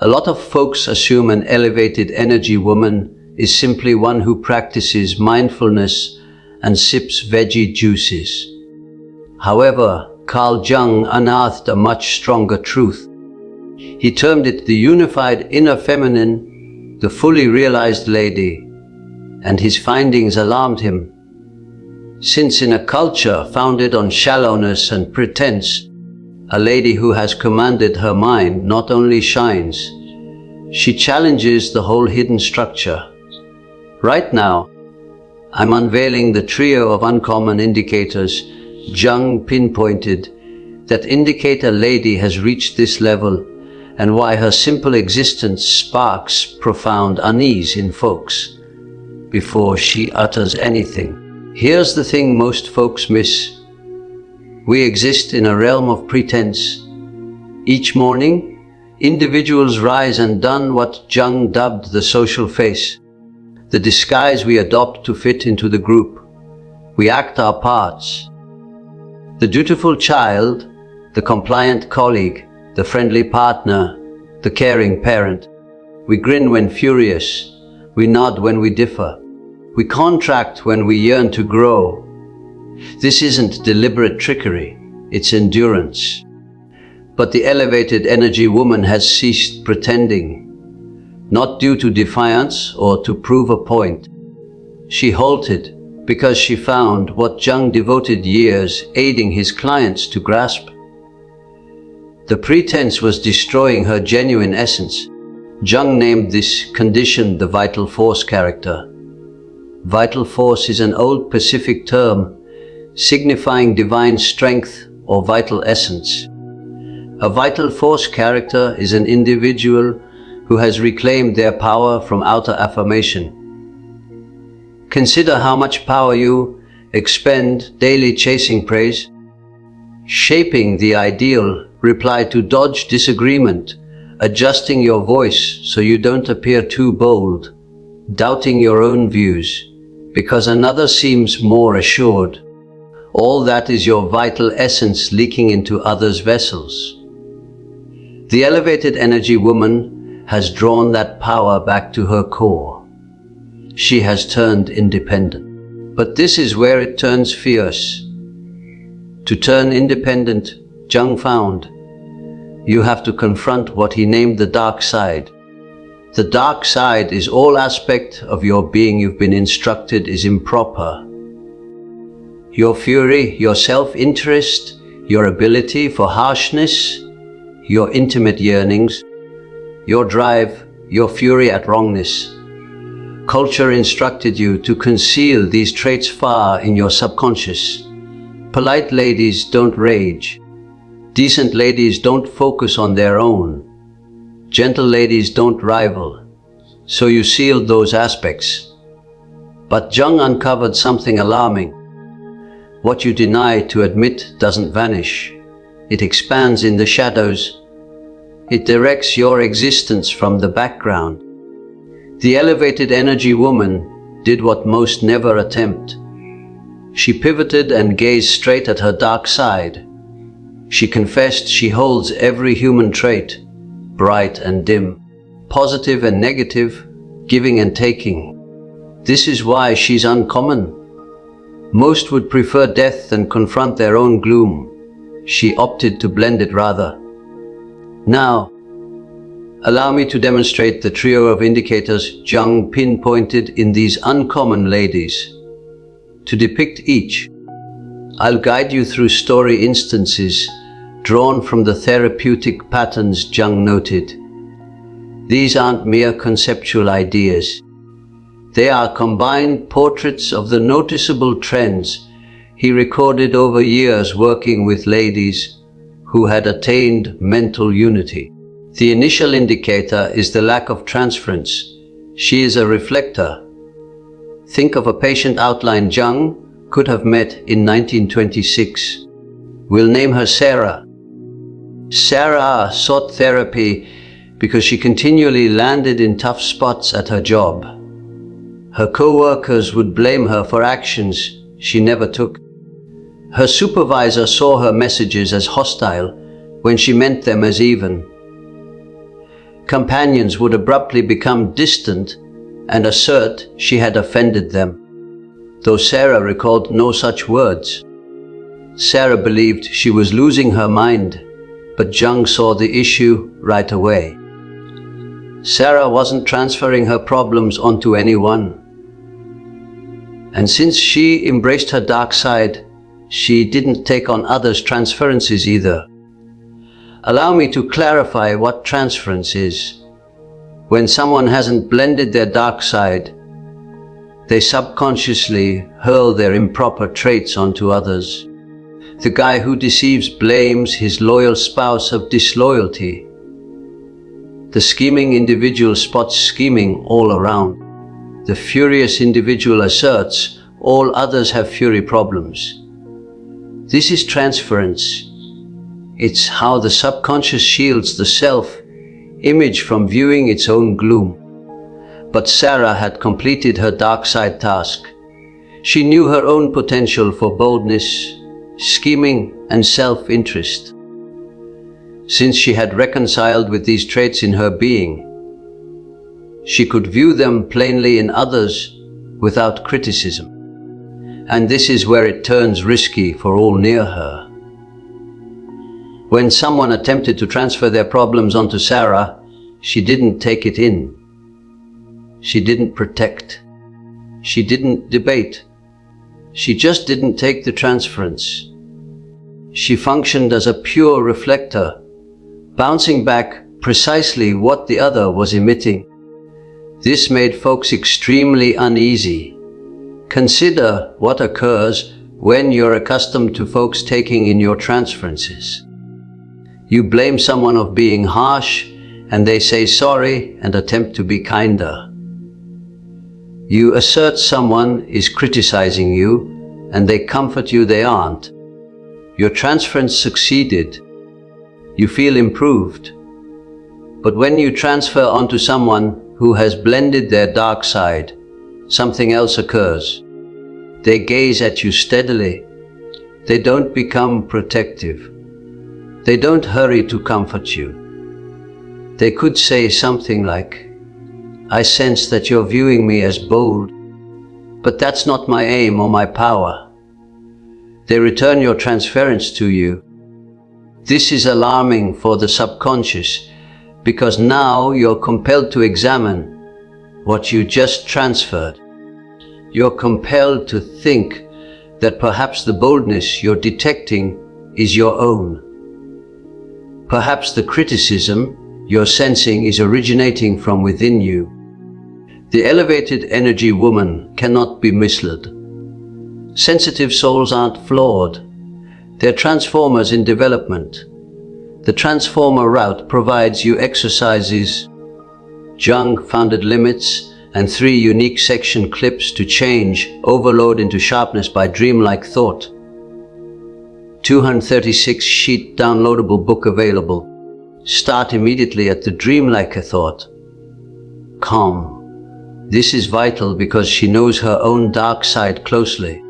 A lot of folks assume an elevated energy woman is simply one who practices mindfulness and sips veggie juices. However, Carl Jung unearthed a much stronger truth. He termed it the unified inner feminine, the fully realized lady, and his findings alarmed him. Since in a culture founded on shallowness and pretense, a lady who has commanded her mind not only shines, she challenges the whole hidden structure. Right now, I'm unveiling the trio of uncommon indicators Jung pinpointed that indicate a lady has reached this level, and why her simple existence sparks profound unease in folks before she utters anything. Here's the thing most folks miss. We exist in a realm of pretense. Each morning, individuals rise and don what Jung dubbed the social face, the disguise we adopt to fit into the group. We act our parts. The dutiful child, the compliant colleague, the friendly partner, the caring parent. We grin when furious. We nod when we differ. We contract when we yearn to grow. This isn't deliberate trickery, it's endurance. But the elevated energy woman has ceased pretending, not due to defiance or to prove a point. She halted because she found what Jung devoted years aiding his clients to grasp. The pretense was destroying her genuine essence. Jung named this condition the vital force character. Vital force is an old Pacific term signifying divine strength or vital essence. A vital force character is an individual who has reclaimed their power from outer affirmation. Consider how much power you expend daily chasing praise, shaping the ideal reply to dodge disagreement, adjusting your voice so you don't appear too bold, doubting your own views because another seems more assured. All that is your vital essence leaking into others' vessels. The elevated energy woman has drawn that power back to her core. She has turned independent. But this is where it turns fierce. To turn independent, Jung found, you have to confront what he named the dark side. The dark side is all aspect of your being you've been instructed is improper. Your fury, your self-interest, your ability for harshness, your intimate yearnings, your drive, your fury at wrongness. Culture instructed you to conceal these traits far in your subconscious. Polite ladies don't rage. Decent ladies don't focus on their own. Gentle ladies don't rival. So you sealed those aspects. But Jung uncovered something alarming. What you deny to admit doesn't vanish. It expands in the shadows. It directs your existence from the background. The elevated energy woman did what most never attempt. She pivoted and gazed straight at her dark side. She confessed she holds every human trait, bright and dim, positive and negative, giving and taking. This is why she's uncommon. Most would prefer death than confront their own gloom. She opted to blend it rather. Now, allow me to demonstrate the trio of indicators Jung pinpointed in these uncommon ladies. To depict each, I'll guide you through story instances drawn from the therapeutic patterns Jung noted. These aren't mere conceptual ideas. They are combined portraits of the noticeable trends he recorded over years working with ladies who had attained mental unity. The initial indicator is the lack of transference. She is a reflector. Think of a patient outline Jung could have met in 1926. We'll name her Sarah. Sarah sought therapy because she continually landed in tough spots at her job. Her co-workers would blame her for actions she never took. Her supervisor saw her messages as hostile when she meant them as even. companions would abruptly become distant and assert she had offended them, though Sarah recalled no such words. Sarah believed she was losing her mind, but Jung saw the issue right away. Sarah wasn't transferring her problems onto anyone. And since she embraced her dark side, she didn't take on others' transferences either. Allow me to clarify what transference is. When someone hasn't blended their dark side, they subconsciously hurl their improper traits onto others. The guy who deceives blames his loyal spouse of disloyalty. The scheming individual spots scheming all around. The furious individual asserts all others have fury problems. This is transference. It's how the subconscious shields the self-image from viewing its own gloom. But Sarah had completed her dark side task. She knew her own potential for boldness, scheming, and self-interest. Since she had reconciled with these traits in her being, she could view them plainly in others without criticism. And this is where it turns risky for all near her. When someone attempted to transfer their problems onto Sarah, she didn't take it in. She didn't protect. She didn't debate. She just didn't take the transference. She functioned as a pure reflector, bouncing back precisely what the other was emitting. This made folks extremely uneasy. Consider what occurs when you're accustomed to folks taking in your transferences. You blame someone of being harsh, and they say sorry and attempt to be kinder. You assert someone is criticizing you, and they comfort you they aren't. Your transference succeeded. You feel improved. But when you transfer onto someone who has blended their dark side, something else occurs. They gaze at you steadily. They don't become protective. They don't hurry to comfort you. They could say something like, "I sense that you're viewing me as bold, but that's not my aim or my power." They return your transference to you. This is alarming for the subconscious, because now you're compelled to examine what you just transferred. You're compelled to think that perhaps the boldness you're detecting is your own. Perhaps the criticism you're sensing is originating from within you. The elevated energy woman cannot be misled. Sensitive souls aren't flawed. They're transformers in development. The transformer route provides you exercises, Jung-founded limits, and 3 unique section clips to change overload into sharpness by dreamlike thought. 236-sheet downloadable book available. Start immediately at the dreamlike thought. Calm. This is vital because she knows her own dark side closely.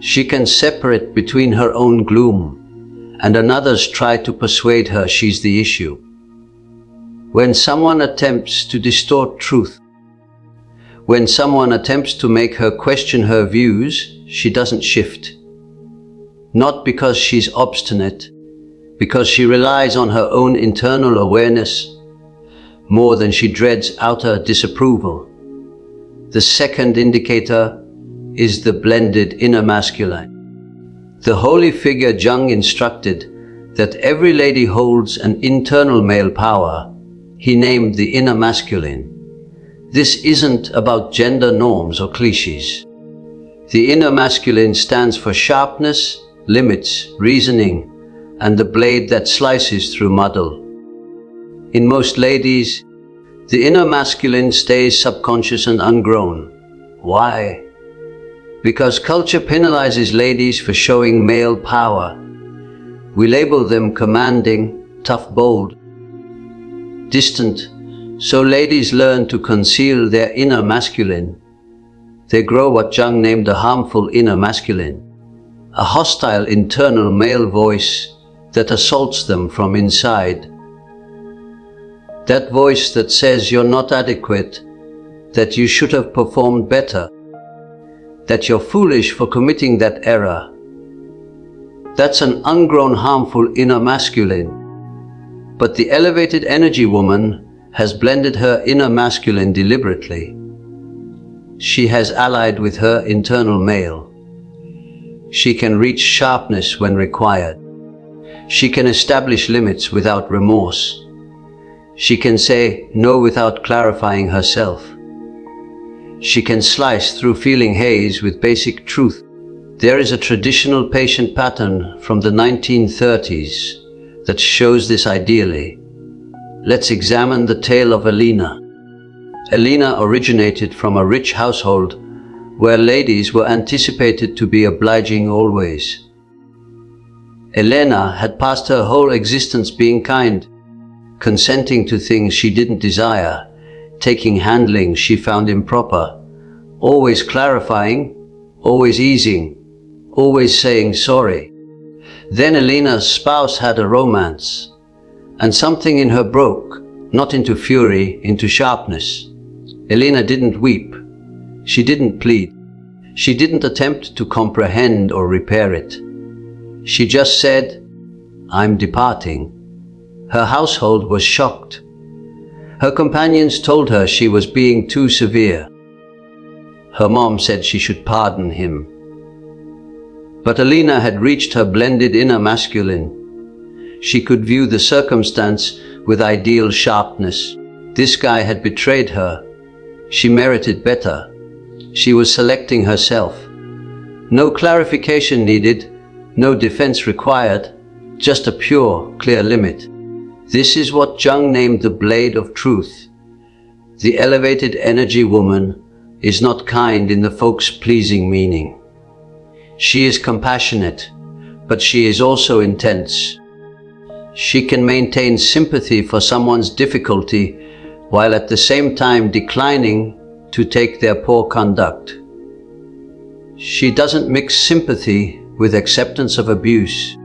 She can separate between her own gloom and another's try to persuade her she's the issue. When someone attempts to distort truth, when someone attempts to make her question her views, she doesn't shift. Not because she's obstinate, because she relies on her own internal awareness more than she dreads outer disapproval. The second indicator is the blended inner masculine. The holy figure Jung instructed that every lady holds an internal male power. He named the inner masculine. This isn't about gender norms or cliches. The inner masculine stands for sharpness, limits, reasoning, and the blade that slices through muddle. In most ladies, the inner masculine stays subconscious and ungrown. Why? Because culture penalizes ladies for showing male power. We label them commanding, tough, bold, distant, so ladies learn to conceal their inner masculine. They grow what Jung named a harmful inner masculine, a hostile internal male voice that assaults them from inside. That voice that says you're not adequate, that you should have performed better, that you're foolish for committing that error. That's an ungrown, harmful inner masculine. But the elevated energy woman has blended her inner masculine deliberately. She has allied with her internal male. She can reach sharpness when required. She can establish limits without remorse. She can say no without clarifying herself. She can slice through feeling haze with basic truth. There is a traditional patient pattern from the 1930s that shows this ideally. Let's examine the tale of Elena. Elena originated from a rich household where ladies were anticipated to be obliging always. Elena had passed her whole existence being kind, consenting to things she didn't desire, taking handling she found improper, always clarifying, always easing, always saying sorry. Then Elena's spouse had a romance, and something in her broke, not into fury, into sharpness. Elena didn't weep. She didn't plead. She didn't attempt to comprehend or repair it. She just said, "I'm departing." Her household was shocked. Her companions told her she was being too severe. Her mom said she should pardon him. But Elena had reached her blended inner masculine. She could view the circumstance with ideal sharpness. This guy had betrayed her. She merited better. She was selecting herself. No clarification needed, no defense required, just a pure, clear limit. This is what Jung named the blade of truth. The elevated energy woman is not kind in the folks pleasing meaning. She is compassionate, but she is also intense. She can maintain sympathy for someone's difficulty while at the same time declining to take their poor conduct. She doesn't mix sympathy with acceptance of abuse.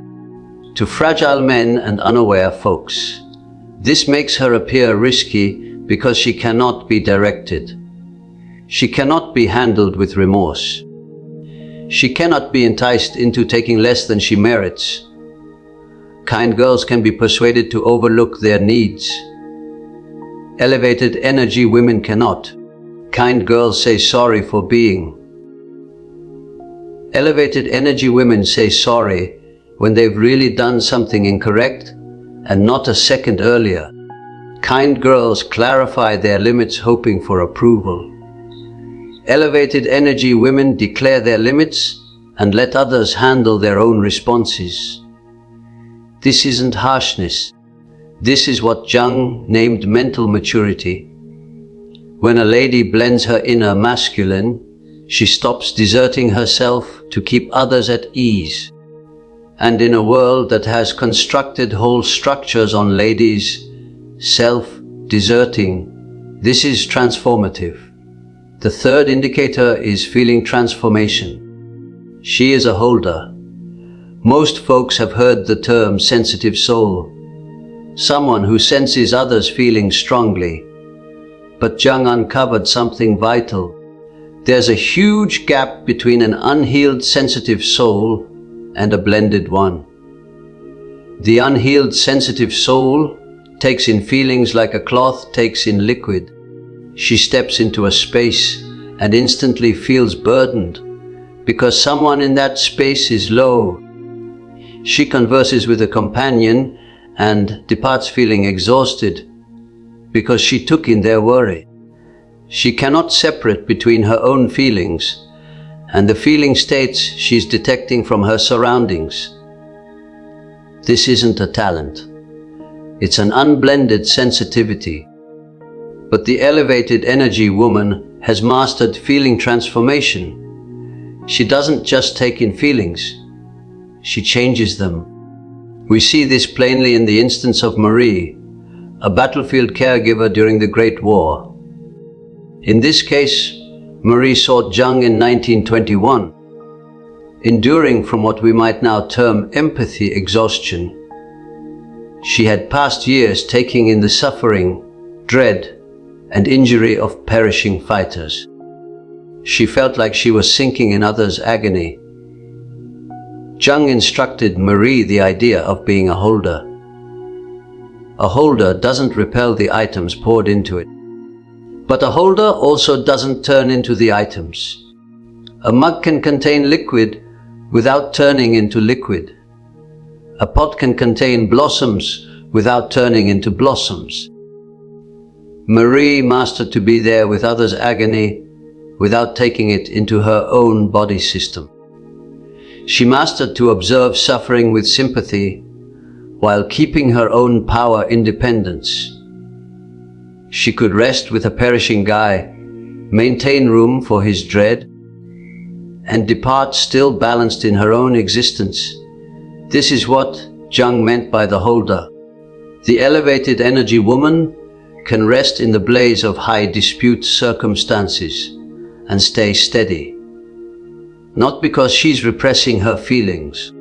To fragile men and unaware folks, this makes her appear risky because she cannot be directed. She cannot be handled with remorse. She cannot be enticed into taking less than she merits. Kind girls can be persuaded to overlook their needs. Elevated energy women cannot. Kind girls say sorry for being. Elevated energy women say sorry when they've really done something incorrect and not a second earlier. Kind girls clarify their limits hoping for approval. Elevated energy women declare their limits and let others handle their own responses. This isn't harshness. This is what Jung named mental maturity. When a lady blends her inner masculine, she stops deserting herself to keep others at ease. And in a world that has constructed whole structures on ladies self-deserting, this is transformative. The third indicator is feeling transformation. She is a holder. Most folks have heard the term sensitive soul, someone who senses others feeling strongly. But Jung uncovered something vital. There's a huge gap between an unhealed sensitive soul and a blended one. The unhealed sensitive soul takes in feelings like a cloth takes in liquid. She steps into a space and instantly feels burdened because someone in that space is low. She converses with a companion and departs feeling exhausted because she took in their worry. She cannot separate between her own feelings and the feeling states she's detecting from her surroundings. This isn't a talent. It's an unblended sensitivity. But the elevated energy woman has mastered feeling transformation. She doesn't just take in feelings, she changes them. We see this plainly in the instance of Marie, a battlefield caregiver during the Great War. In this case, Marie sought Jung in 1921, enduring from what we might now term empathy exhaustion. She had passed years taking in the suffering dread, and injury of perishing fighters. She felt like she was sinking in others' agony. Jung instructed Marie the idea of being a holder. A holder doesn't repel the items poured into it. But a holder also doesn't turn into the items. A mug can contain liquid without turning into liquid. A pot can contain blossoms without turning into blossoms. Marie mastered to be there with others' agony without taking it into her own body system. She mastered to observe suffering with sympathy while keeping her own power independence. She could rest with a perishing guy, maintain room for his dread, and depart still balanced in her own existence. This is what Jung meant by the holder. The elevated energy woman can rest in the blaze of high dispute circumstances and stay steady. Not because she's repressing her feelings,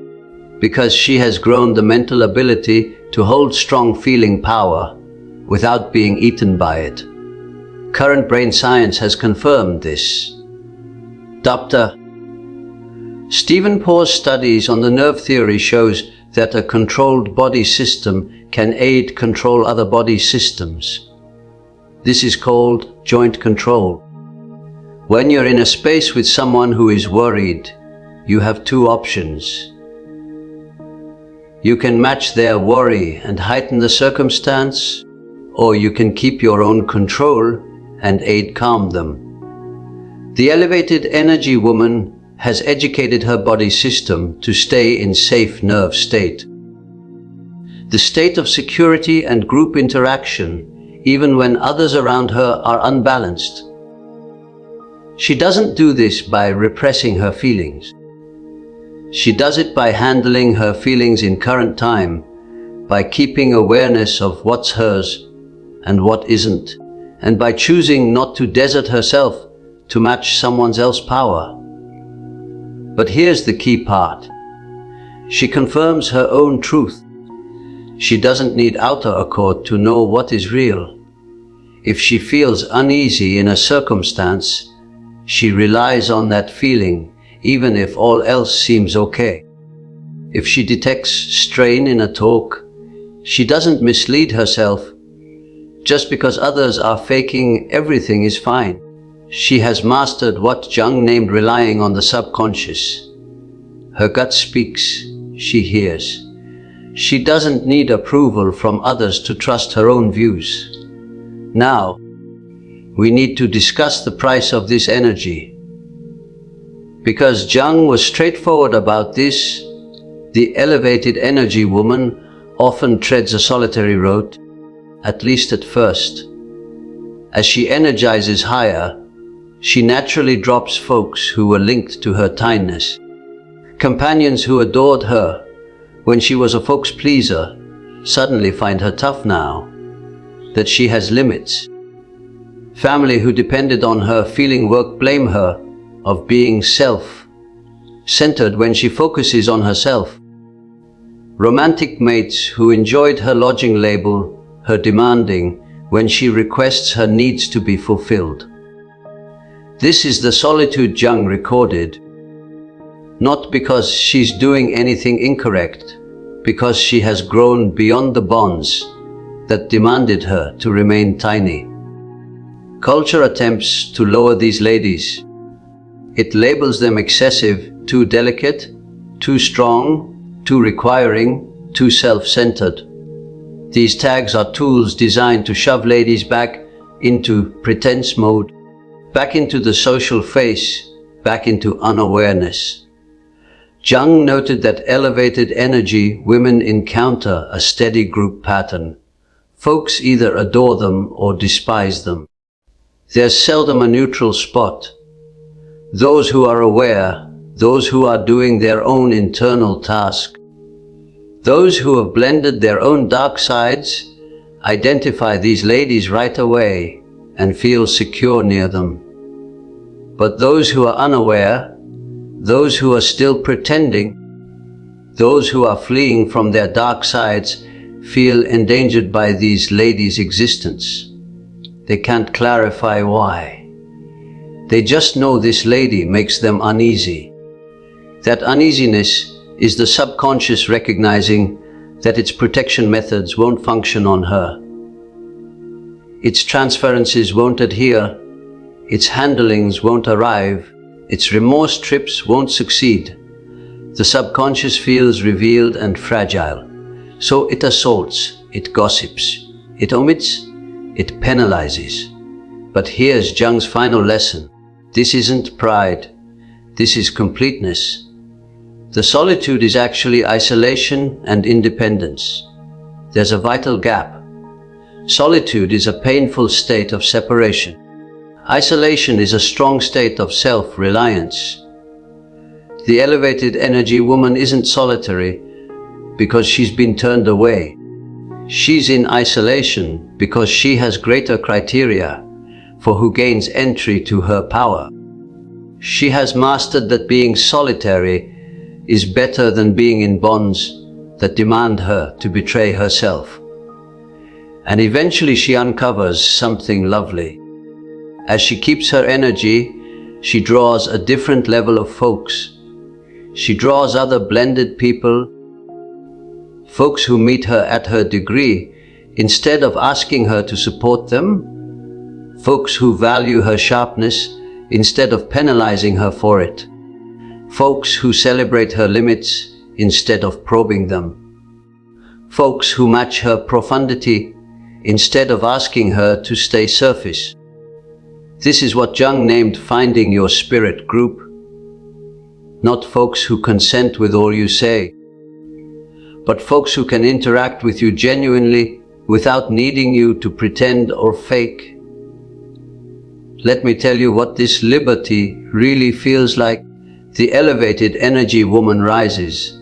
because she has grown the mental ability to hold strong feeling power without being eaten by it. Current brain science has confirmed this. Dr. Stephen Paul's studies on the nerve theory shows that a controlled body system can aid control other body systems. This is called joint control. When you're in a space with someone who is worried, you have two options. You can match their worry and heighten the circumstance, or you can keep your own control and aid calm them. The elevated energy woman has educated her body system to stay in safe nerve state. The state of security and group interaction, even when others around her are unbalanced. She doesn't do this by repressing her feelings. She does it by handling her feelings in current time, by keeping awareness of what's hers and what isn't, and by choosing not to desert herself to match someone else's power. But here's the key part. She confirms her own truth. She doesn't need outer accord to know what is real. If she feels uneasy in a circumstance, she relies on that feeling, even if all else seems okay. If she detects strain in a talk, she doesn't mislead herself. Just because others are faking, everything is fine. She has mastered what Jung named relying on the subconscious. Her gut speaks, she hears. She doesn't need approval from others to trust her own views. Now, we need to discuss the price of this energy. Because Jung was straightforward about this, the elevated energy woman often treads a solitary road, at least at first. As she energizes higher, she naturally drops folks who were linked to her tinyness. Companions who adored her when she was a folks pleaser suddenly find her tough now, that she has limits. Family who depended on her feeling work blame her of being self-centered when she focuses on herself. Romantic mates who enjoyed her lodging label her demanding when she requests her needs to be fulfilled. This is the solitude Jung recorded, not because she's doing anything incorrect, because she has grown beyond the bonds that demanded her to remain tiny. Culture attempts to lower these ladies. It labels them excessive, too delicate, too strong, too requiring, too self-centered. These tags are tools designed to shove ladies back into pretense mode, back into the social face, back into unawareness. Jung noted that elevated energy women encounter a steady group pattern. Folks either adore them or despise them. There's seldom a neutral spot. Those who are aware, those who are doing their own internal task, those who have blended their own dark sides, identify these ladies right away and feel secure near them. But those who are unaware, those who are still pretending, those who are fleeing from their dark sides, feel endangered by these ladies' existence. They can't clarify why. They just know this lady makes them uneasy. That uneasiness is the subconscious recognizing that its protection methods won't function on her. Its transferences won't adhere, its handlings won't arrive, its remorse trips won't succeed. The subconscious feels revealed and fragile, so it assaults, it gossips, it omits, it penalizes. But here's Jung's final lesson. This isn't pride, this is completeness. The solitude is actually isolation and independence. There's a vital gap. Solitude is a painful state of separation. Isolation is a strong state of self-reliance. The elevated energy woman isn't solitary because she's been turned away. She's in isolation because she has greater criteria for who gains entry to her power. She has mastered that being solitary is better than being in bonds that demand her to betray herself. And eventually she uncovers something lovely. As she keeps her energy, she draws a different level of folks. She draws other blended people, folks who meet her at her degree instead of asking her to support them, folks who value her sharpness instead of penalizing her for it, folks who celebrate her limits instead of probing them, folks who match her profundity instead of asking her to stay surface. This is what Jung named finding your spirit group. Not folks who consent with all you say, but folks who can interact with you genuinely without needing you to pretend or fake. Let me tell you what this liberty really feels like. The elevated energy woman rises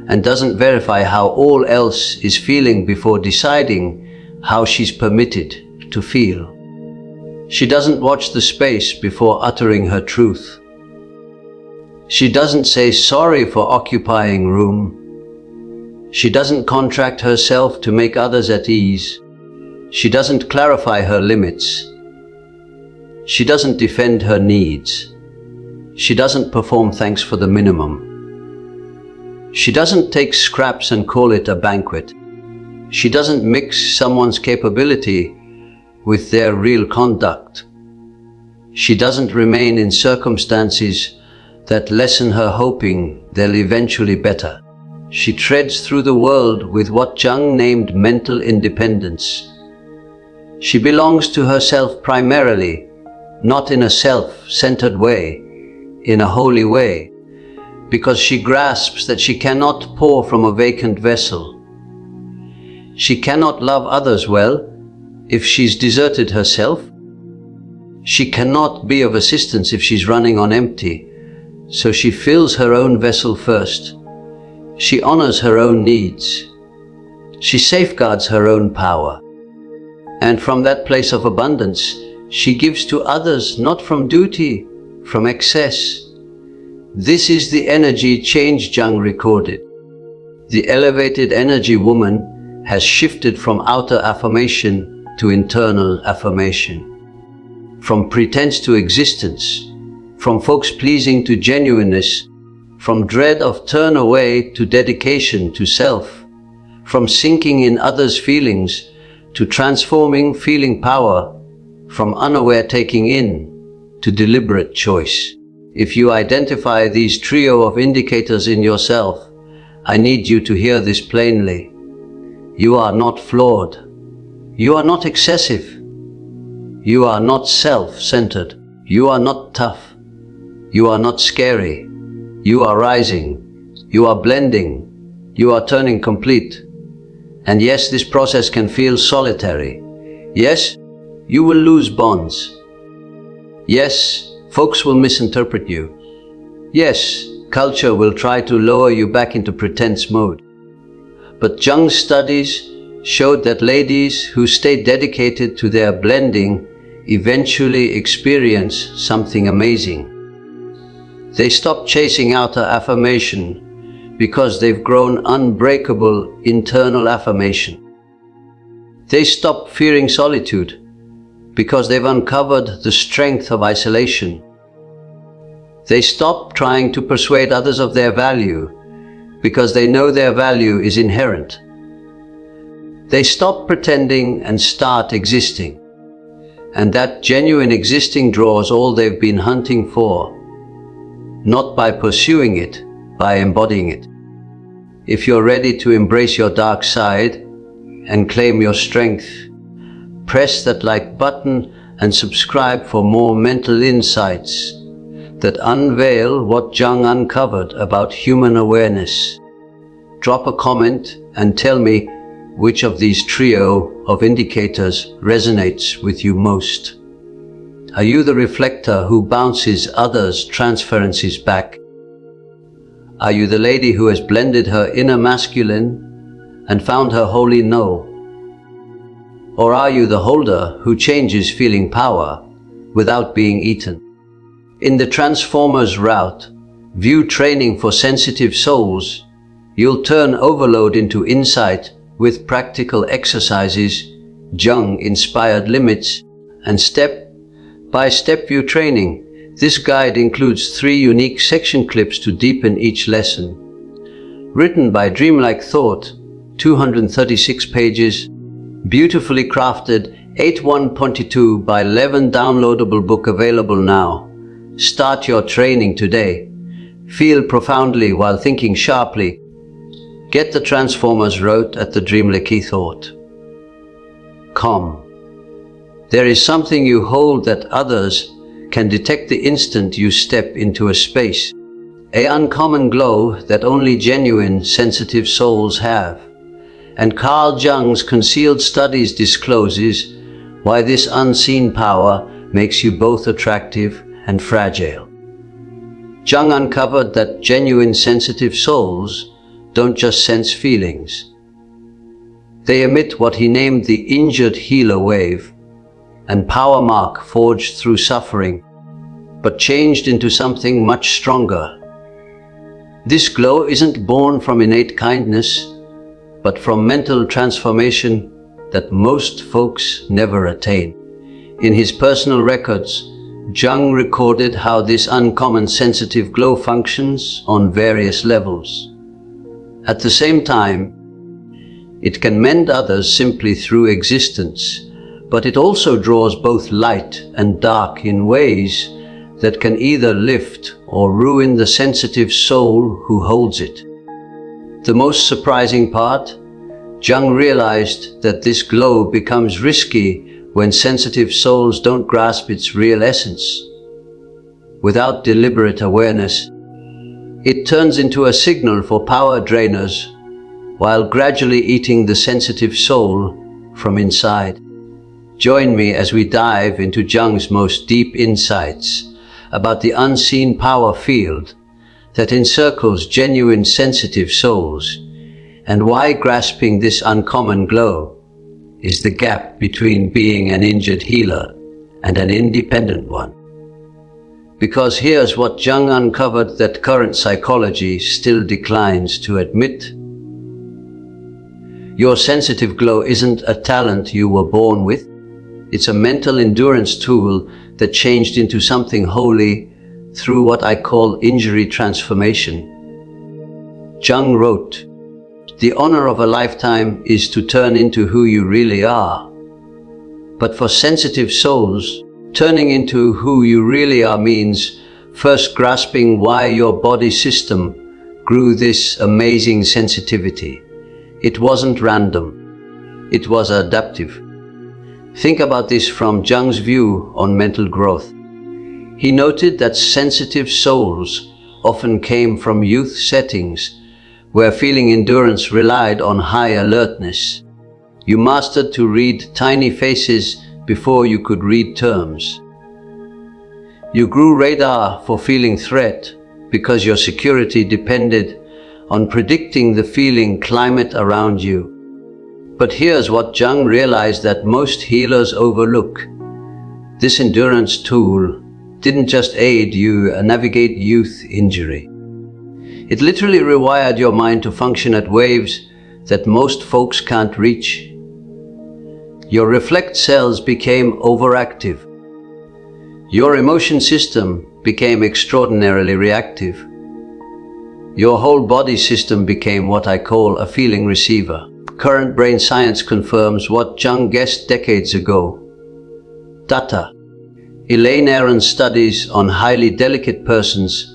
and doesn't verify how all else is feeling before deciding how she's permitted to feel. She doesn't watch the space before uttering her truth. She doesn't say sorry for occupying room. She doesn't contract herself to make others at ease. She doesn't clarify her limits. She doesn't defend her needs. She doesn't perform thanks for the minimum. She doesn't take scraps and call it a banquet. She doesn't mix someone's capability with their real conduct. She doesn't remain in circumstances that lessen her hoping they'll eventually better. She treads through the world with what Jung named mental independence. She belongs to herself primarily, not in a self-centered way, in a holy way, because she grasps that she cannot pour from a vacant vessel. She cannot love others well if she's deserted herself. She cannot be of assistance if she's running on empty. So she fills her own vessel first. She honors her own needs. She safeguards her own power. And from that place of abundance, she gives to others not from duty, from excess. This is the energy change Jung recorded. The elevated energy woman has shifted from outer affirmation to internal affirmation, from pretense to existence, from folks pleasing to genuineness, from dread of turn away to dedication to self, from sinking in others' feelings to transforming feeling power, from unaware taking in to deliberate choice. If you identify these trio of indicators in yourself, I need you to hear this plainly. You are not flawed. You are not excessive. You are not self-centered. You are not tough. You are not scary. You are rising. You are blending. You are turning complete. And yes, this process can feel solitary. Yes, you will lose bonds. Yes, folks will misinterpret you. Yes, culture will try to lower you back into pretense mode. But Jung's studies showed that ladies who stay dedicated to their blending eventually experience something amazing. They stop chasing outer affirmation because they've grown unbreakable internal affirmation. They stop fearing solitude because they've uncovered the strength of isolation. They stop trying to persuade others of their value because they know their value is inherent. They stop pretending and start existing. And that genuine existing draws all they've been hunting for, not by pursuing it, by embodying it. If you're ready to embrace your dark side and claim your strength, press that like button and subscribe for more mental insights that unveil what Jung uncovered about human awareness. Drop a comment and tell me which of these trio of indicators resonates with you most. Are you the reflector who bounces others' transferences back? Are you the lady who has blended her inner masculine and found her holy no? Or are you the holder who changes feeling power without being eaten? In the Transformer's route, view training for sensitive souls, you'll turn overload into insight with practical exercises, Jung-inspired limits, and step-by-step view training. This guide includes 3 unique section clips to deepen each lesson. Written by Dreamlike Thought, 236 pages, beautifully crafted, 81.22 by 11 downloadable book available now. Start your training today. Feel profoundly while thinking sharply. Get the Transformers wrote at the Dreamlike Thought. There is something you hold that others can detect the instant you step into a space. An uncommon glow that only genuine, sensitive souls have. And Carl Jung's Concealed Studies discloses why this unseen power makes you both attractive and fragile. Jung uncovered that genuine, sensitive souls don't just sense feelings. They emit what he named the injured healer wave, and power mark forged through suffering, but changed into something much stronger. This glow isn't born from innate kindness, but from mental transformation that most folks never attain. In his personal records, Jung recorded how this uncommon sensitive glow functions on various levels. At the same time, it can mend others simply through existence, but it also draws both light and dark in ways that can either lift or ruin the sensitive soul who holds it. The most surprising part, Jung realized that this glow becomes risky when sensitive souls don't grasp its real essence. Without deliberate awareness, it turns into a signal for power drainers while gradually eating the sensitive soul from inside. Join me as we dive into Jung's most deep insights about the unseen power field that encircles genuine sensitive souls, and why grasping this uncommon glow is the gap between being an injured healer and an independent one. Because here's what Jung uncovered that current psychology still declines to admit. Your sensitive glow isn't a talent you were born with. It's a mental endurance tool that changed into something holy through what I call injury transformation. Jung wrote, "The honor of a lifetime is to turn into who you really are." But for sensitive souls, turning into who you really are means first grasping why your body system grew this amazing sensitivity. It wasn't random. It was adaptive. Think about this from Jung's view on mental growth. He noted that sensitive souls often came from youth settings where feeling endurance relied on high alertness. You mastered to read tiny faces before you could read terms. You grew radar for feeling threat because your security depended on predicting the feeling climate around you. But here's what Jung realized that most healers overlook. This endurance tool didn't just aid you navigate youth injury. It literally rewired your mind to function at waves that most folks can't reach. Your reflect cells became overactive. Your emotion system became extraordinarily reactive. Your whole body system became what I call a feeling receiver. Current brain science confirms what Jung guessed decades ago. Data. Elaine Aron's studies on highly delicate persons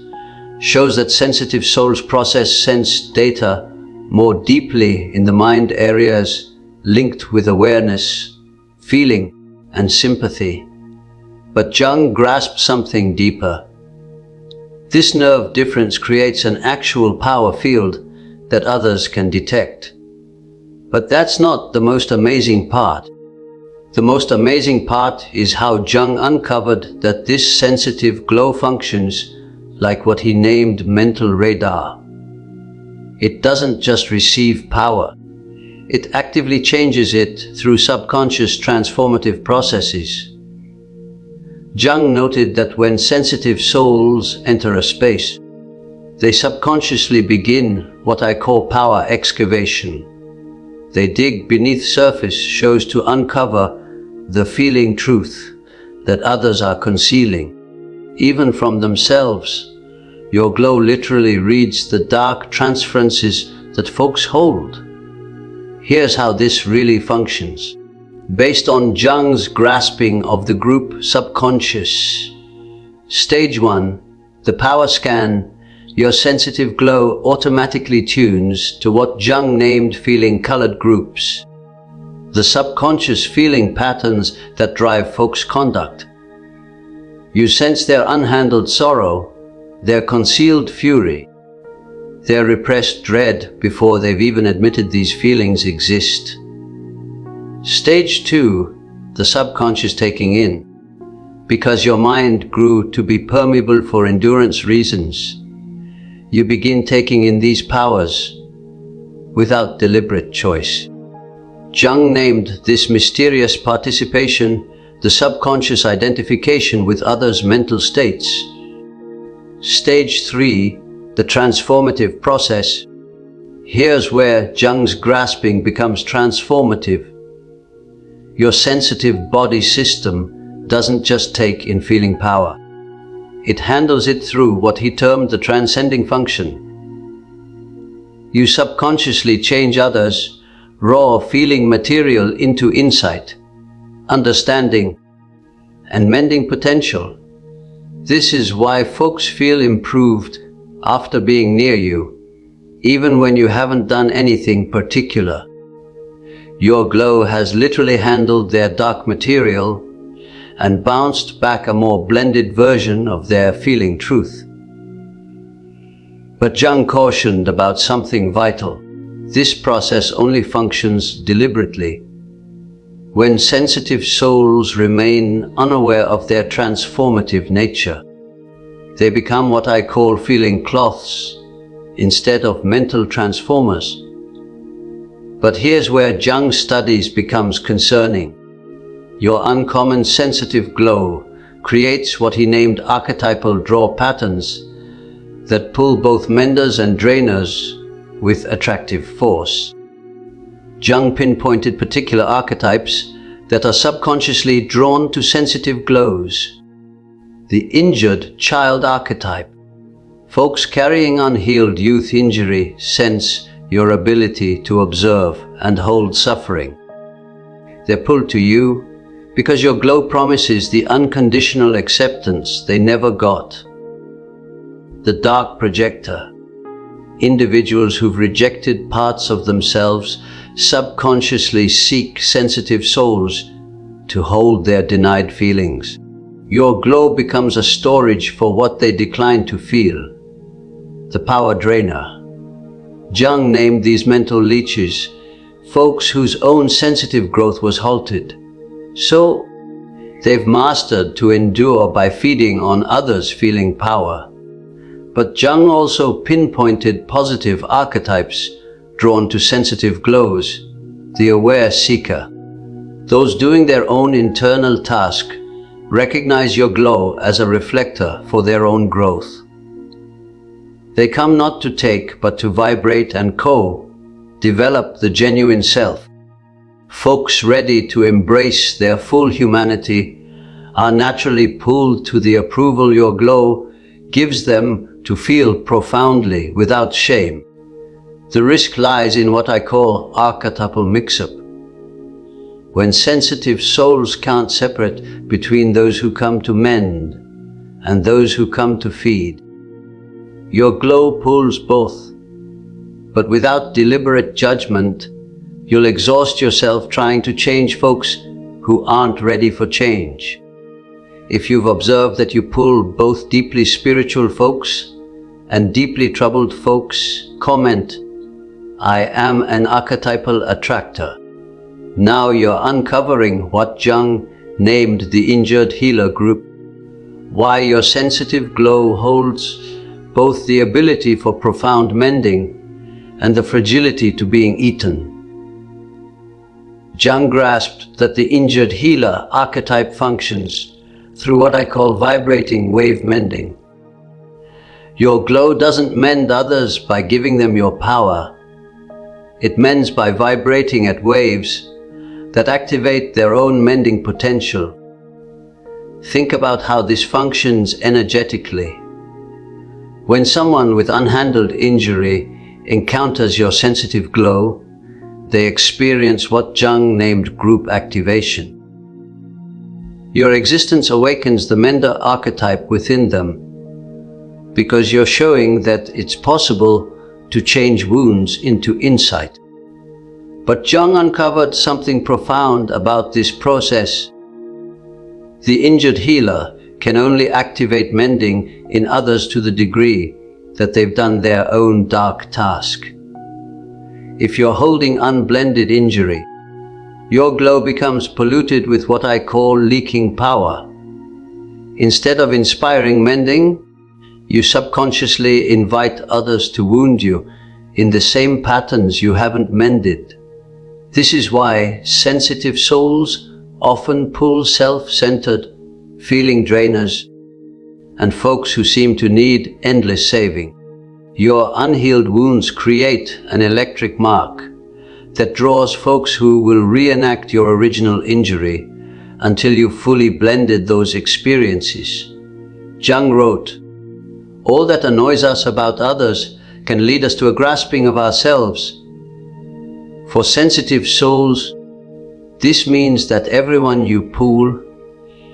shows that sensitive souls process sense data more deeply in the mind areas linked with awareness, feeling, and sympathy. But Jung grasped something deeper. This nerve difference creates an actual power field that others can detect. But that's not the most amazing part. The most amazing part is how Jung uncovered that this sensitive glow functions like what he named mental radar. It doesn't just receive power. It actively changes it through subconscious transformative processes. Jung noted that when sensitive souls enter a space, they subconsciously begin what I call power excavation. They dig beneath surface shows to uncover the feeling truth that others are concealing, even from themselves. Your glow literally reads the dark transferences that folks hold. Here's how this really functions. Based on Jung's grasping of the group subconscious. Stage 1, the power scan. Your sensitive glow automatically tunes to what Jung named feeling-colored groups. The subconscious feeling patterns that drive folks' conduct. You sense their unhandled sorrow, their concealed fury, their repressed dread before they've even admitted these feelings exist. Stage 2, the subconscious taking in. Because your mind grew to be permeable for endurance reasons, you begin taking in these powers without deliberate choice. Jung named this mysterious participation the subconscious identification with others' mental states. Stage 3, the transformative process. Here's where Jung's grasping becomes transformative. Your sensitive body system doesn't just take in feeling power. It handles it through what he termed the transcending function. You subconsciously change others' raw feeling material into insight, understanding, and mending potential. This is why folks feel improved after being near you, even when you haven't done anything particular. Your glow has literally handled their dark material and bounced back a more blended version of their feeling truth. But Jung cautioned about something vital. This process only functions deliberately. When sensitive souls remain unaware of their transformative nature, they become what I call feeling cloths instead of mental transformers. But here's where Jung's studies becomes concerning. Your uncommon sensitive glow creates what he named archetypal draw patterns that pull both menders and drainers with attractive force. Jung pinpointed particular archetypes that are subconsciously drawn to sensitive glows. The injured child archetype. Folks carrying unhealed youth injury sense your ability to observe and hold suffering. They're pulled to you because your glow promises the unconditional acceptance they never got. The dark projector. Individuals who've rejected parts of themselves subconsciously seek sensitive souls to hold their denied feelings. Your glow becomes a storage for what they decline to feel. The power drainer. Jung named these mental leeches, folks whose own sensitive growth was halted. So, they've mastered to endure by feeding on others' feeling power. But Jung also pinpointed positive archetypes drawn to sensitive glows. The aware seeker. Those doing their own internal task recognize your glow as a reflector for their own growth. They come not to take, but to vibrate and co-develop the genuine self. Folks ready to embrace their full humanity are naturally pulled to the approval your glow gives them to feel profoundly without shame. The risk lies in what I call archetypal mix-up. When sensitive souls can't separate between those who come to mend and those who come to feed, your glow pulls both. But without deliberate judgment, you'll exhaust yourself trying to change folks who aren't ready for change. If you've observed that you pull both deeply spiritual folks and deeply troubled folks, comment, "I am an archetypal attractor." Now you're uncovering what Jung named the injured healer group, why your sensitive glow holds both the ability for profound mending and the fragility to being eaten. Jung grasped that the injured healer archetype functions through what I call vibrating wave mending. Your glow doesn't mend others by giving them your power. It mends by vibrating at waves that activate their own mending potential. Think about how this functions energetically. When someone with unhandled injury encounters your sensitive glow, they experience what Jung named group activation. Your existence awakens the mender archetype within them, because you're showing that it's possible to change wounds into insight. But Jung uncovered something profound about this process. The injured healer can only activate mending in others to the degree that they've done their own dark task. If you're holding unblended injury, your glow becomes polluted with what I call leaking power. Instead of inspiring mending, you subconsciously invite others to wound you in the same patterns you haven't mended. This is why sensitive souls often pull self-centered, feeling drainers, and folks who seem to need endless saving. Your unhealed wounds create an electric mark that draws folks who will reenact your original injury until you've fully blended those experiences. Jung wrote, "All that annoys us about others can lead us to a grasping of ourselves. For sensitive souls, this means that everyone you pull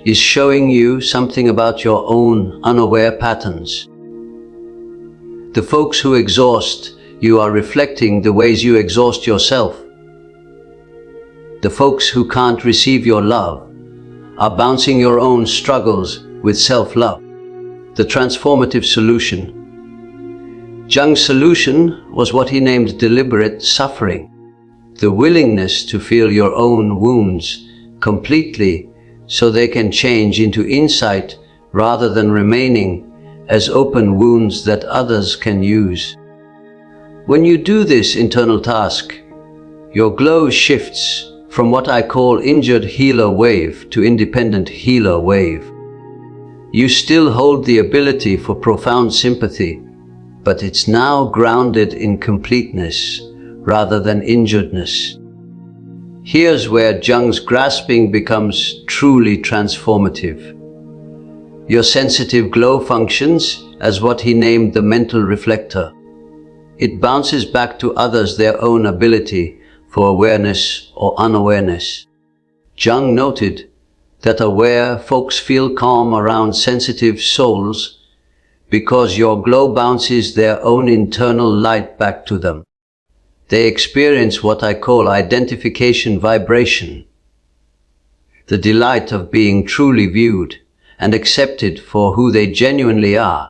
is showing you something about your own unaware patterns. The folks who exhaust you are reflecting the ways you exhaust yourself. The folks who can't receive your love are bouncing your own struggles with self-love." The transformative solution. Jung's solution was what he named deliberate suffering, the willingness to feel your own wounds completely so they can change into insight rather than remaining as open wounds that others can use. When you do this internal task, your glow shifts from what I call injured healer wave to independent healer wave. You still hold the ability for profound sympathy, but it's now grounded in completeness rather than injuredness. Here's where Jung's grasping becomes truly transformative. Your sensitive glow functions as what he named the mental reflector. It bounces back to others their own ability for awareness or unawareness. Jung noted that aware folks feel calm around sensitive souls because your glow bounces their own internal light back to them. They experience what I call identification vibration, the delight of being truly viewed and accepted for who they genuinely are.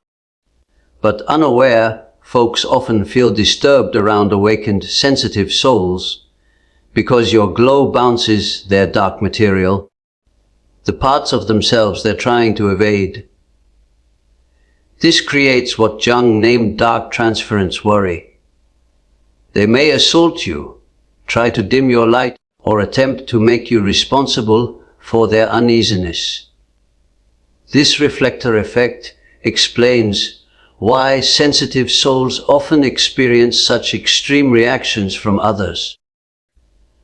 But unaware folks often feel disturbed around awakened sensitive souls because your glow bounces their dark material, the parts of themselves they're trying to evade. This creates what Jung named dark transference worry. They may assault you, try to dim your light, or attempt to make you responsible for their uneasiness. This reflector effect explains why sensitive souls often experience such extreme reactions from others.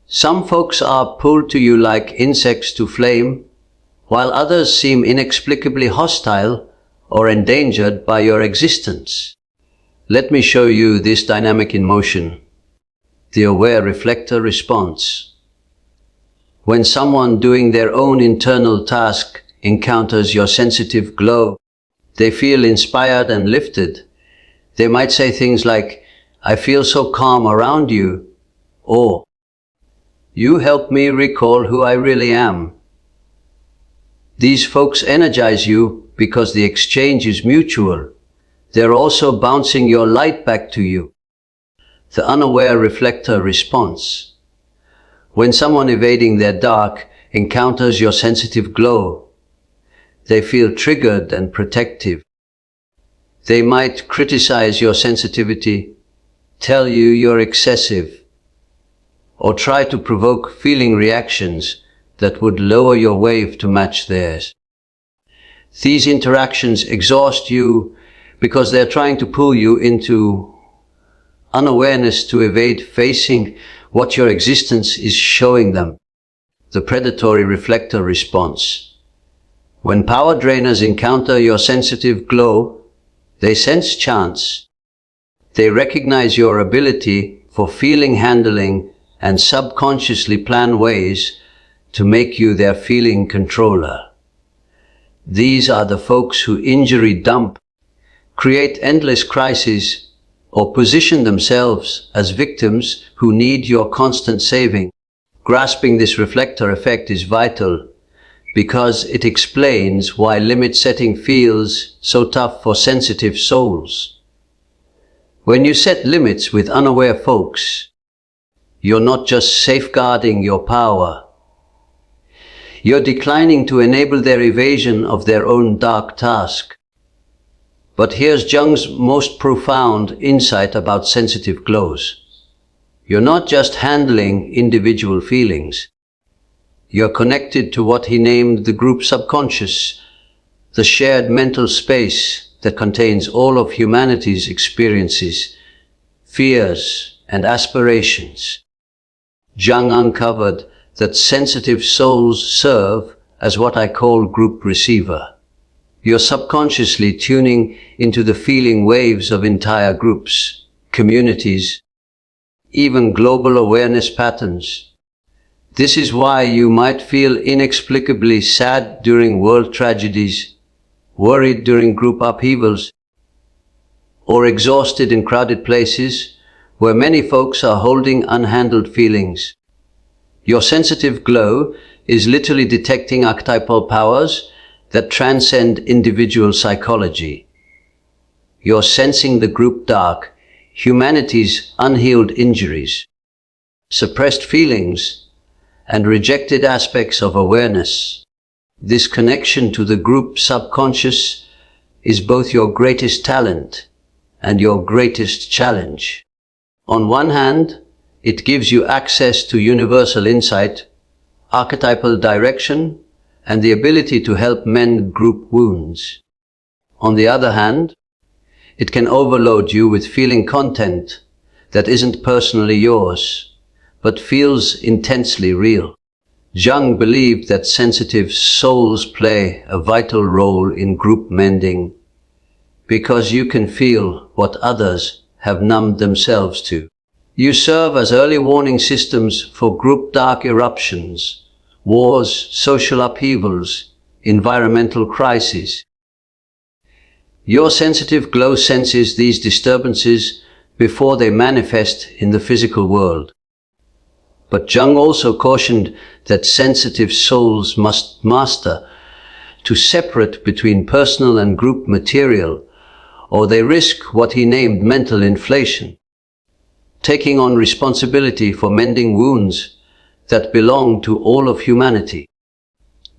Some folks are pulled to you like insects to flame, while others seem inexplicably hostile or endangered by your existence. Let me show you this dynamic in motion. The aware reflector response. When someone doing their own internal task encounters your sensitive glow, they feel inspired and lifted. They might say things like, "I feel so calm around you," or "You help me recall who I really am." These folks energize you because the exchange is mutual. They're also bouncing your light back to you. The unaware reflector response. When someone evading their dark encounters your sensitive glow, they feel triggered and protective. They might criticize your sensitivity, tell you you're excessive, or try to provoke feeling reactions that would lower your wave to match theirs. These interactions exhaust you because they're trying to pull you into unawareness to evade facing what your existence is showing them. The predatory reflector response. When power drainers encounter your sensitive glow, they sense chance. They recognize your ability for feeling, handling, and subconsciously plan ways to make you their feeling controller. These are the folks who injury dump, create endless crises, or position themselves as victims who need your constant saving. Grasping this reflector effect is vital because it explains why limit setting feels so tough for sensitive souls. When you set limits with unaware folks, you're not just safeguarding your power. You're declining to enable their evasion of their own dark task. But here's Jung's most profound insight about sensitive glows. You're not just handling individual feelings. You're connected to what he named the group subconscious, the shared mental space that contains all of humanity's experiences, fears, and aspirations. Jung uncovered that sensitive souls serve as what I call group receiver. You're subconsciously tuning into the feeling waves of entire groups, communities, even global awareness patterns. This is why you might feel inexplicably sad during world tragedies, worried during group upheavals, or exhausted in crowded places where many folks are holding unhandled feelings. Your sensitive glow is literally detecting archetypal powers that transcend individual psychology. You're sensing the group dark, humanity's unhealed injuries, suppressed feelings, and rejected aspects of awareness. This connection to the group subconscious is both your greatest talent and your greatest challenge. On one hand, it gives you access to universal insight, archetypal direction, and the ability to help mend group wounds. On the other hand, it can overload you with feeling content that isn't personally yours, but feels intensely real. Jung believed that sensitive souls play a vital role in group mending because you can feel what others have numbed themselves to. You serve as early warning systems for group dark eruptions, wars, social upheavals, environmental crises. Your sensitive glow senses these disturbances before they manifest in the physical world. But Jung also cautioned that sensitive souls must master to separate between personal and group material, or they risk what he named mental inflation, taking on responsibility for mending wounds that belong to all of humanity.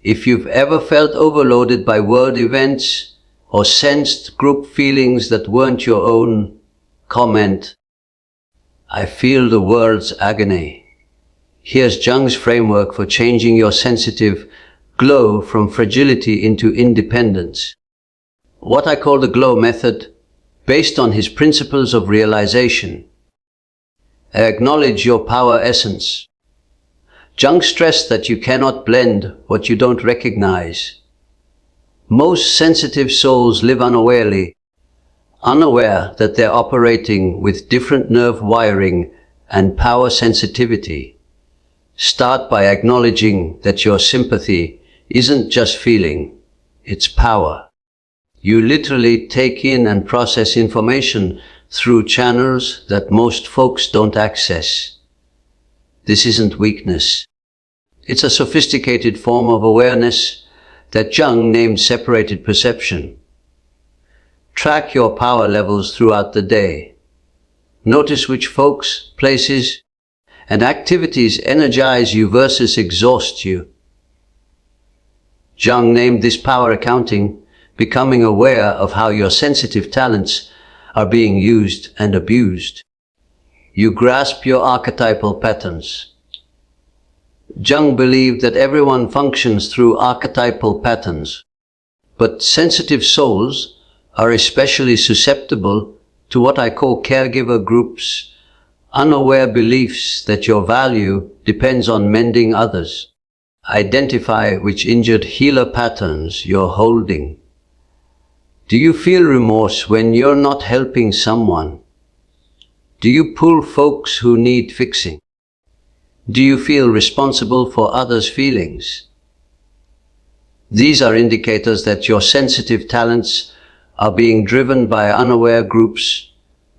If you've ever felt overloaded by world events or sensed group feelings that weren't your own, comment, "I feel the world's agony." Here's Jung's framework for changing your sensitive glow from fragility into independence. What I call the glow method, based on his principles of realization. Acknowledge your power essence. Jung stressed that you cannot blend what you don't recognize. Most sensitive souls live unawarely, unaware that they're operating with different nerve wiring and power sensitivity. Start by acknowledging that your sympathy isn't just feeling, it's power. You literally take in and process information through channels that most folks don't access. This isn't weakness. It's a sophisticated form of awareness that Jung named separated perception. Track your power levels throughout the day. Notice which folks, places, and activities energize you versus exhaust you. Jung named this power accounting, becoming aware of how your sensitive talents are being used and abused. You grasp your archetypal patterns. Jung believed that everyone functions through archetypal patterns, but sensitive souls are especially susceptible to what I call caregiver groups, unaware beliefs that your value depends on mending others. Identify which injured healer patterns you're holding. Do you feel remorse when you're not helping someone? Do you pull folks who need fixing? Do you feel responsible for others' feelings? These are indicators that your sensitive talents are being driven by unaware groups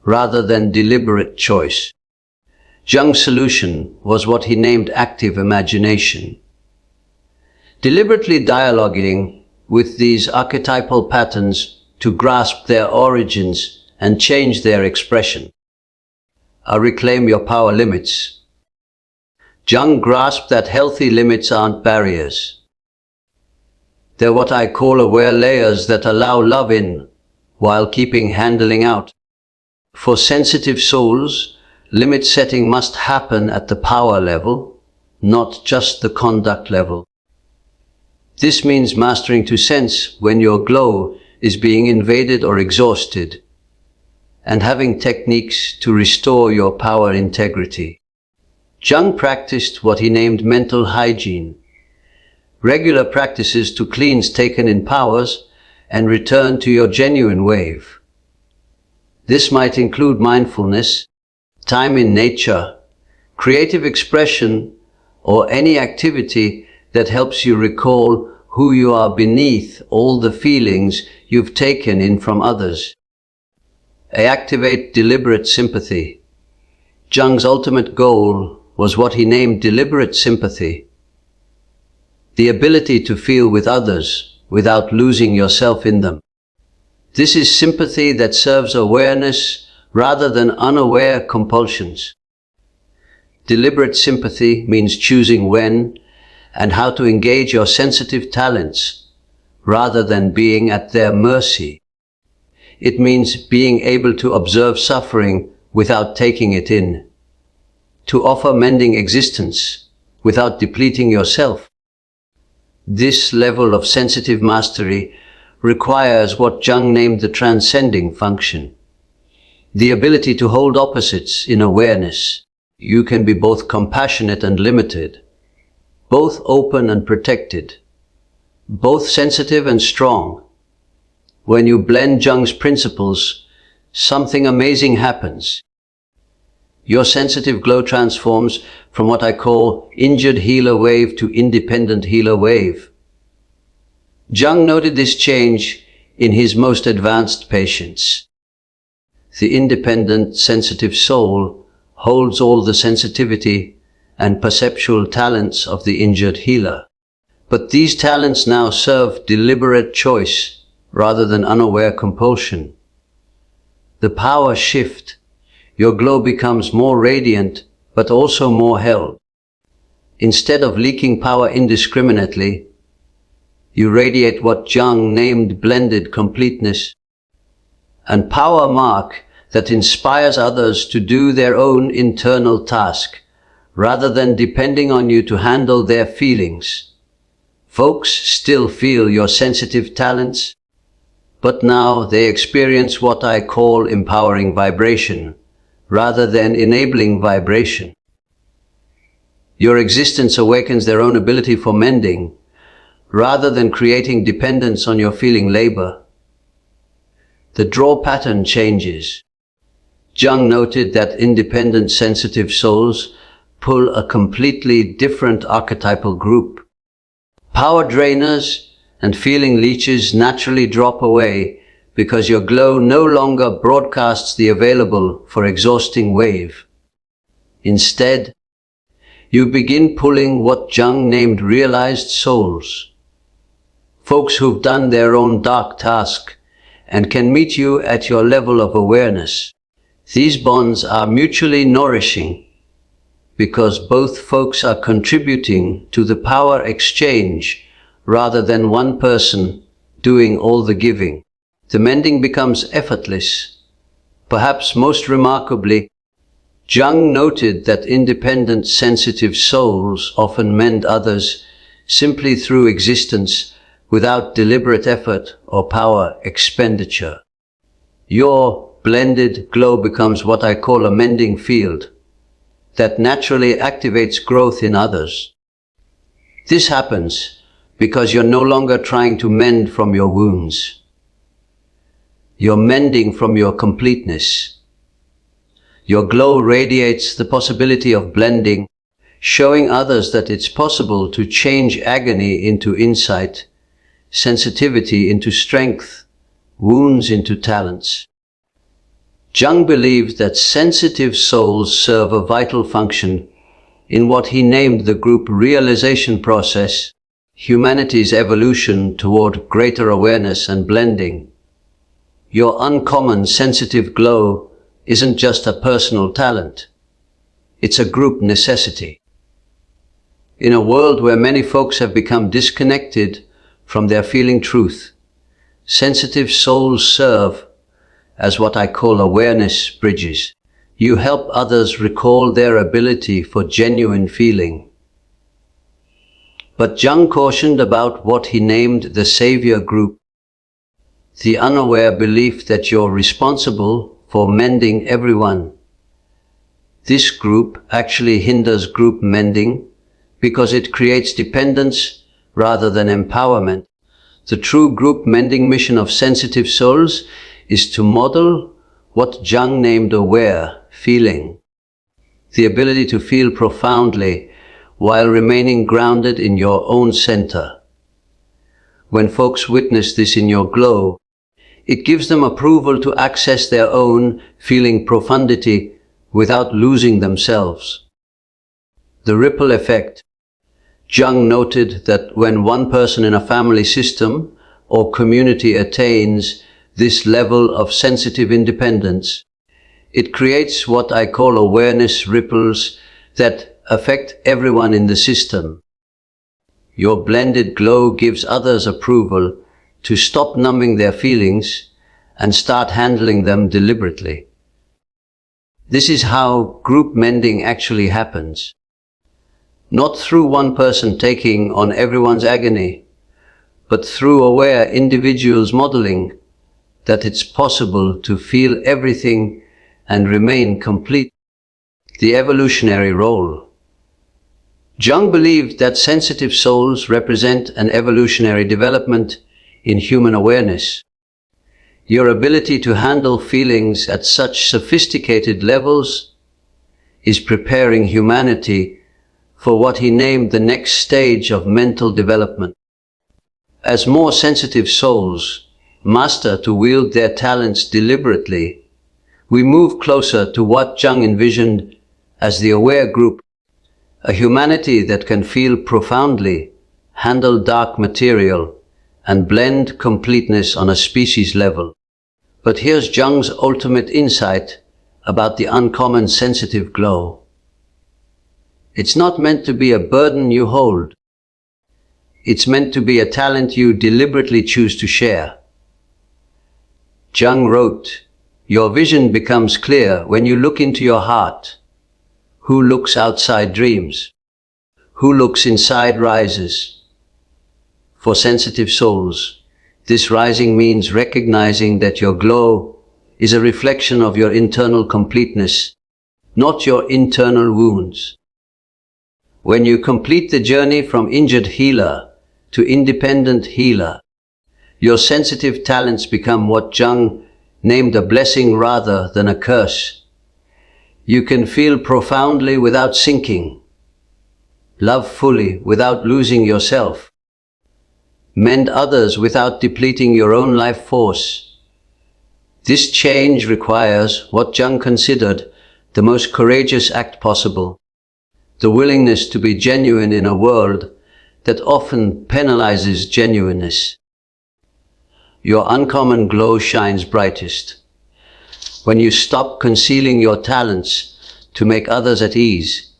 rather than deliberate choice. Jung's solution was what he named active imagination. Deliberately dialoguing with these archetypal patterns to grasp their origins and change their expression. Reclaim your power limits. Jung grasped that healthy limits aren't barriers. They're what I call aware layers that allow love in while keeping handling out. For sensitive souls, limit setting must happen at the power level, not just the conduct level. This means mastering to sense when your glow is being invaded or exhausted, and having techniques to restore your power integrity. Jung practiced what he named mental hygiene, regular practices to cleanse taken in powers and return to your genuine wave. This might include mindfulness, time in nature, creative expression, or any activity that helps you recall who you are beneath all the feelings you've taken in from others. Activate deliberate sympathy. Jung's ultimate goal was what he named deliberate sympathy. The ability to feel with others without losing yourself in them. This is sympathy that serves awareness rather than unaware compulsions. Deliberate sympathy means choosing when and how to engage your sensitive talents rather than being at their mercy. It means being able to observe suffering without taking it in, to offer mending existence without depleting yourself. This level of sensitive mastery requires what Jung named the transcending function, the ability to hold opposites in awareness. You can be both compassionate and limited, both open and protected, both sensitive and strong. When you blend Jung's principles, something amazing happens. Your sensitive glow transforms from what I call injured healer wave to independent healer wave. Jung noted this change in his most advanced patients. The independent, sensitive soul holds all the sensitivity and perceptual talents of the injured healer. But these talents now serve deliberate choice rather than unaware compulsion. The power shift. Your glow becomes more radiant, but also more held. Instead of leaking power indiscriminately, you radiate what Jung named blended completeness, and power mark that inspires others to do their own internal task, rather than depending on you to handle their feelings. Folks still feel your sensitive talents, but now they experience what I call empowering vibration, rather than enabling vibration. Your existence awakens their own ability for mending, rather than creating dependence on your feeling labor. The draw pattern changes. Jung noted that independent sensitive souls pull a completely different archetypal group. Power drainers and feeling leeches naturally drop away because your glow no longer broadcasts the available for exhausting wave. Instead, you begin pulling what Jung named realized souls. Folks who've done their own dark task and can meet you at your level of awareness. These bonds are mutually nourishing because both folks are contributing to the power exchange rather than one person doing all the giving. The mending becomes effortless. Perhaps most remarkably, Jung noted that independent sensitive souls often mend others simply through existence without deliberate effort or power expenditure. Your blended glow becomes what I call a mending field that naturally activates growth in others. This happens because you're no longer trying to mend from your wounds. You're mending from your completeness. Your glow radiates the possibility of blending, showing others that it's possible to change agony into insight, sensitivity into strength, wounds into talents. Jung believed that sensitive souls serve a vital function in what he named the group realization process, humanity's evolution toward greater awareness and blending. Your uncommon sensitive glow isn't just a personal talent. It's a group necessity. In a world where many folks have become disconnected from their feeling truth, sensitive souls serve as what I call awareness bridges. You help others recall their ability for genuine feeling. But Jung cautioned about what he named the savior group, the unaware belief that you're responsible for mending everyone. This group actually hinders group mending because it creates dependence rather than empowerment. The true group mending mission of sensitive souls is to model what Jung named aware feeling, the ability to feel profoundly while remaining grounded in your own center. When folks witness this in your glow, it gives them approval to access their own feeling profundity without losing themselves. The ripple effect. Jung noted that when one person in a family system or community attains this level of sensitive independence, it creates what I call awareness ripples that affect everyone in the system. Your blended glow gives others approval to stop numbing their feelings and start handling them deliberately. This is how group mending actually happens. Not through one person taking on everyone's agony, but through aware individuals modeling that it's possible to feel everything and remain complete. The evolutionary role. Jung believed that sensitive souls represent an evolutionary development in human awareness. Your ability to handle feelings at such sophisticated levels is preparing humanity for what he named the next stage of mental development. As more sensitive souls master to wield their talents deliberately, we move closer to what Jung envisioned as the aware group, a humanity that can feel profoundly, handle dark material, and blend completeness on a species level. But here's Jung's ultimate insight about the uncommon sensitive glow. It's not meant to be a burden you hold. It's meant to be a talent you deliberately choose to share. Jung wrote, "Your vision becomes clear when you look into your heart. Who looks outside dreams? Who looks inside rises." For sensitive souls, this rising means recognizing that your glow is a reflection of your internal completeness, not your internal wounds. When you complete the journey from injured healer to independent healer, your sensitive talents become what Jung named a blessing rather than a curse. You can feel profoundly without sinking, love fully without losing yourself, mend others without depleting your own life force. This change requires what Jung considered the most courageous act possible, the willingness to be genuine in a world that often penalizes genuineness. Your uncommon glow shines brightest when you stop concealing your talents to make others at ease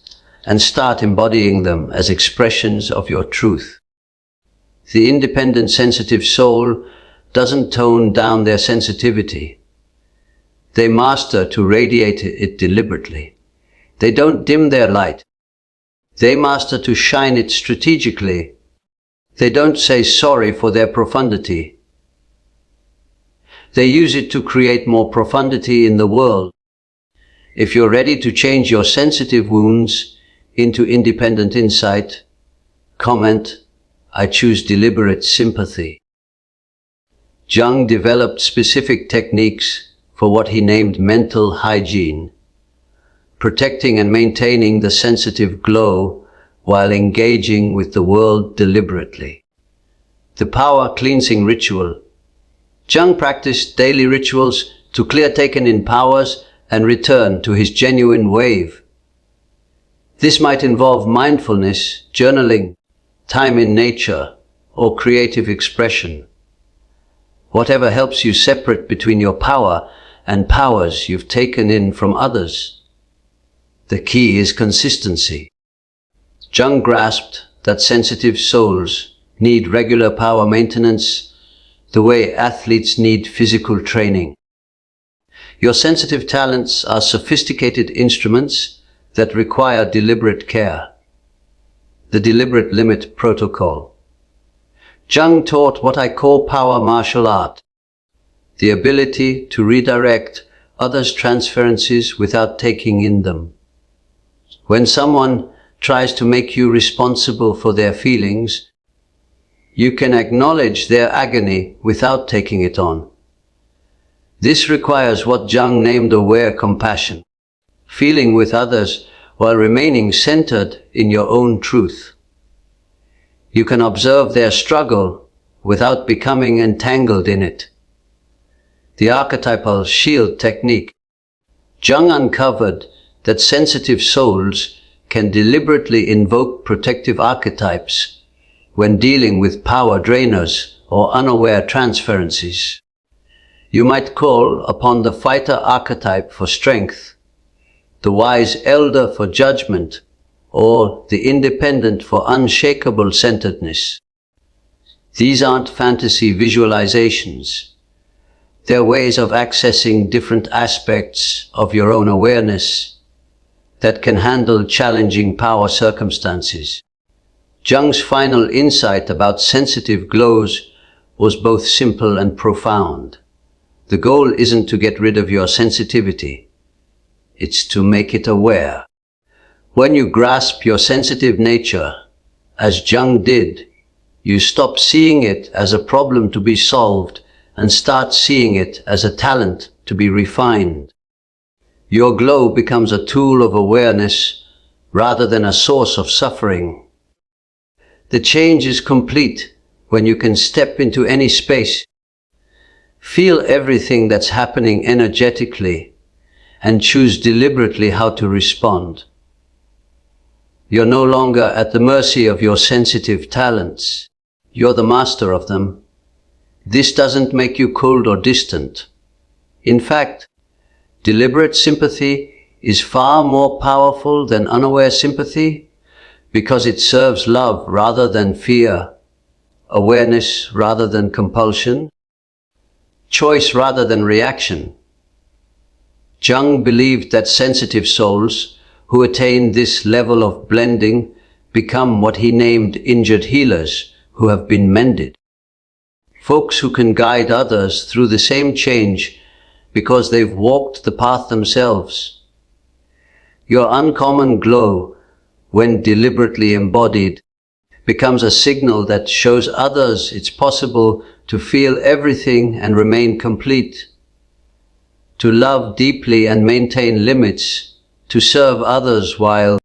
and start embodying them as expressions of your truth. The independent sensitive soul doesn't tone down their sensitivity. They master to radiate it deliberately. They don't dim their light. They master to shine it strategically. They don't say sorry for their profundity. They use it to create more profundity in the world. If you're ready to change your sensitive wounds into independent insight, comment, "I choose deliberate sympathy." Jung developed specific techniques for what he named mental hygiene, protecting and maintaining the sensitive glow while engaging with the world deliberately. The power cleansing ritual. Jung practiced daily rituals to clear taken-in powers and return to his genuine wave. This might involve mindfulness, journaling, time in nature, or creative expression. Whatever helps you separate between your power and powers you've taken in from others. The key is consistency. Jung grasped that sensitive souls need regular power maintenance the way athletes need physical training. Your sensitive talents are sophisticated instruments that require deliberate care. The deliberate limit protocol. Jung taught what I call power martial art, the ability to redirect others' transferences without taking in them. When someone tries to make you responsible for their feelings, you can acknowledge their agony without taking it on. This requires what Jung named aware compassion, feeling with others while remaining centered in your own truth. You can observe their struggle without becoming entangled in it. The archetypal shield technique. Jung uncovered that sensitive souls can deliberately invoke protective archetypes when dealing with power drainers or unaware transferences. You might call upon the fighter archetype for strength, the wise elder for judgment, or the independent for unshakable centeredness. These aren't fantasy visualizations. They're ways of accessing different aspects of your own awareness that can handle challenging power circumstances. Jung's final insight about sensitive glows was both simple and profound. The goal isn't to get rid of your sensitivity. It's to make it aware. When you grasp your sensitive nature, as Jung did, you stop seeing it as a problem to be solved and start seeing it as a talent to be refined. Your glow becomes a tool of awareness rather than a source of suffering. The change is complete when you can step into any space, feel everything that's happening energetically, and choose deliberately how to respond. You're no longer at the mercy of your sensitive talents. You're the master of them. This doesn't make you cold or distant. In fact, deliberate sympathy is far more powerful than unaware sympathy because it serves love rather than fear, awareness rather than compulsion, choice rather than reaction. Jung believed that sensitive souls who attain this level of blending become what he named injured healers who have been mended. Folks who can guide others through the same change because they've walked the path themselves. Your uncommon glow when deliberately embodied, becomes a signal that shows others it's possible to feel everything and remain complete, to love deeply and maintain limits, to serve others while